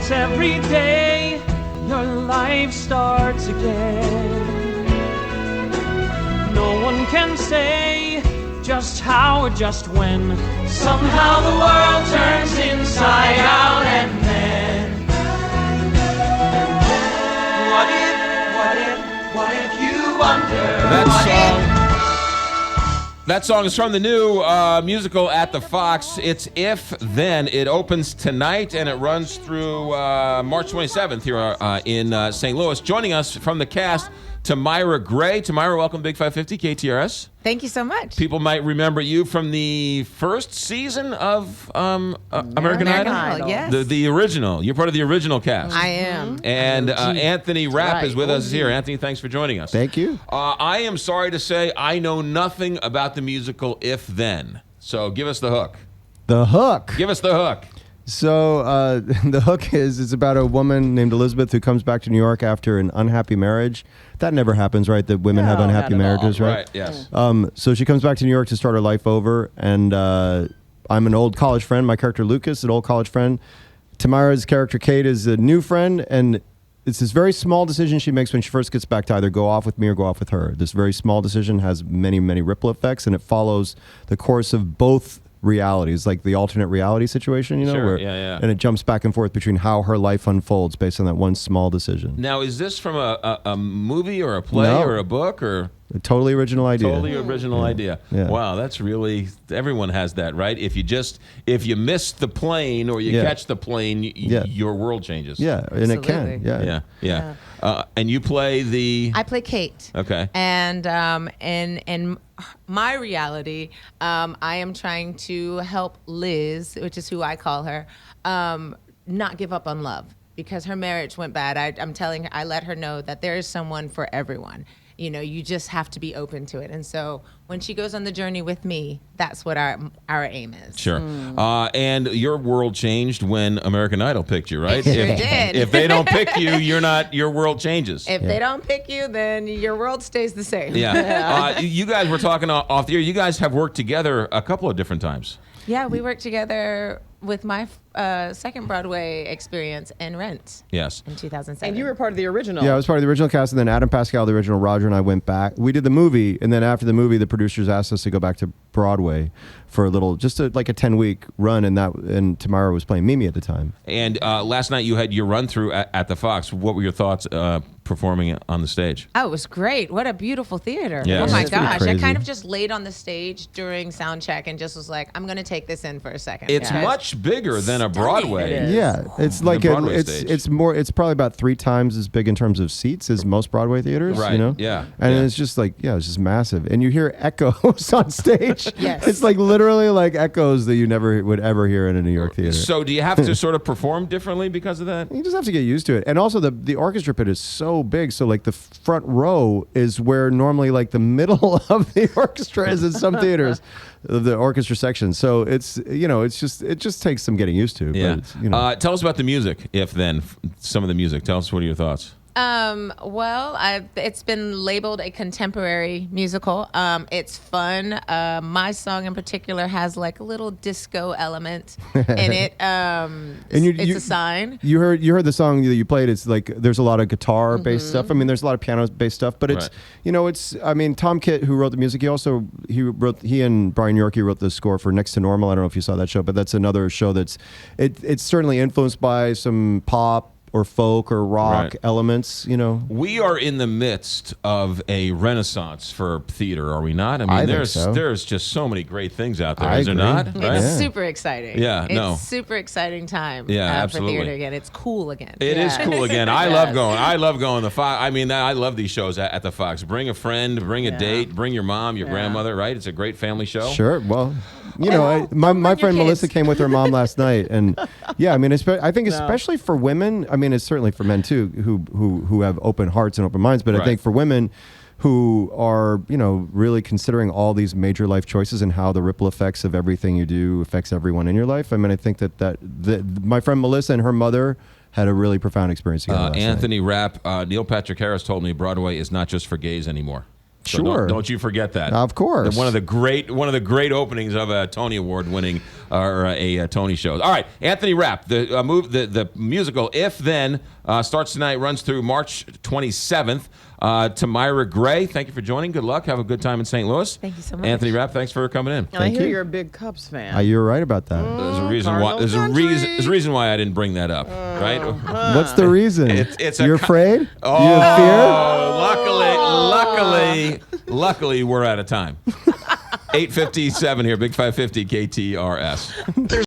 'cause every day your life starts again. No one can say just how or just when. Somehow the world turns inside out, and then what if you wonder? That song is from the new musical at the Fox. It's If Then. It opens tonight and it runs through March 27th here in St. Louis. Joining us from the cast, Tamira Gray. Tamira, welcome to Big 550 KTRS. Thank you so much. People might remember you from the first season of American Idol. Yes. The original. You're part of the original cast. I am. And Anthony Rapp is with us here. Anthony, thanks for joining us. Thank you. I am sorry to say I know nothing about the musical If Then. So give us the hook. The hook. Give us the hook. So the hook is it's about a woman named Elizabeth who comes back to New York after an unhappy marriage. That never happens, right? That women have unhappy marriages, right? Right, yes. So she comes back to New York to start her life over, and I'm an old college friend. My character Lucas, an old college friend. Tamira's character Kate is a new friend, and it's this very small decision she makes when she first gets back to either go off with me or go off with her. This very small decision has many, many ripple effects, and it follows the course of both realities, like the alternate reality situation, you know, Sure, where, yeah. and it jumps back and forth between how her life unfolds based on that one small decision. Now, is this from a movie or a play or a book or? A totally original idea. Totally original idea. Yeah. Wow, that's really, everyone has that, right? If you miss the plane or you catch the plane, your world changes. Yeah, and it can. Yeah. And you play I play Kate. Okay. And in my reality, I am trying to help Liz, which is who I call her, not give up on love because her marriage went bad. I'm telling her, I let her know that there is someone for everyone. You know, you just have to be open to it. And so when she goes on the journey with me, that's what our aim is. Sure. And your world changed when American Idol picked you, right? It sure did. If they don't pick you, your world changes. If they don't pick you, then your world stays the same. Yeah. You guys were talking off the air. You guys have worked together a couple of different times. Yeah, we worked together with my second Broadway experience in Rent. Yes. In 2007. And you were part of the original. Yeah, I was part of the original cast, and then Adam Pascal, the original Roger, and I went back. We did the movie, and then after the movie, the producers asked us to go back to Broadway for a little, like a 10-week run, and Tamira was playing Mimi at the time. And last night you had your run through at the Fox. What were your thoughts performing on the stage? Oh, it was great. What a beautiful theater. Yeah. Oh my It's pretty gosh. I crazy. kind of just laid on the stage during sound check and just was like, I'm going to take this in for a second. It's much bigger than a Broadway. It is. Yeah, it's like Broadway stage. it's probably about 3 times as big in terms of seats as most Broadway theaters. Right, You know. yeah, And yeah. it's just like it's just massive, and you hear echoes on stage. Yes. It's like literally like echoes that you never would ever hear in a New York theater. So do you have to sort of perform differently because of that? You just have to get used to it. And also the orchestra pit is so big. So like the front row is where normally like the middle of the orchestra is in some theaters, the orchestra section. So it's, it just takes some getting used to. Yeah. But it's, Tell us about the music, some of the music. Tell us, what are your thoughts? It's been labeled a contemporary musical. It's fun. My song in particular has like a little disco element in it. It's a sign. You heard the song that you played. It's like there's a lot of guitar based stuff. I mean, there's a lot of piano based stuff, but it's Tom Kitt, who wrote the music. He and Brian Yorkie wrote the score for Next to Normal. I don't know if you saw that show, but that's another show it's certainly influenced by some pop or folk or rock elements, We are in the midst of a renaissance for theater, are we not? I mean, think so. there's just so many great things out there, I is there agree. not? It's Right? super exciting. Yeah, it's super exciting time. Yeah, for absolutely. theater again. It's cool again. It is cool again. I love going to the Fox. I mean, I love these shows at the Fox. Bring a friend, bring a date, bring your mom, your grandmother, right? It's a great family show. Sure. Well, my friend Melissa came with her mom last night, and I think especially for women. I mean, it's certainly for men too, who have open hearts and open minds. But I think for women who are really considering all these major life choices and how the ripple effects of everything you do affects everyone in your life. I mean, I think that my friend Melissa and her mother had a really profound experience together last Anthony Rapp, Neil Patrick Harris told me Broadway is not just for gays anymore. So Sure. don't you forget that. Of course. One of the great openings of a Tony Award winning or a Tony show. All right, Anthony Rapp, the musical If Then starts tonight, runs through March 27th. Tamira Gray, thank you for joining. Good luck. Have a good time in St. Louis. Thank you so much. Anthony Rapp, thanks for coming in. And I hear you. you're a big Cubs fan. You're right about that. There's a reason why. There's a reason why I didn't bring that up, right? What's the reason? You're afraid? Oh, You have fear? luckily, we're out of time. 8:57 here, Big 550 KTRS.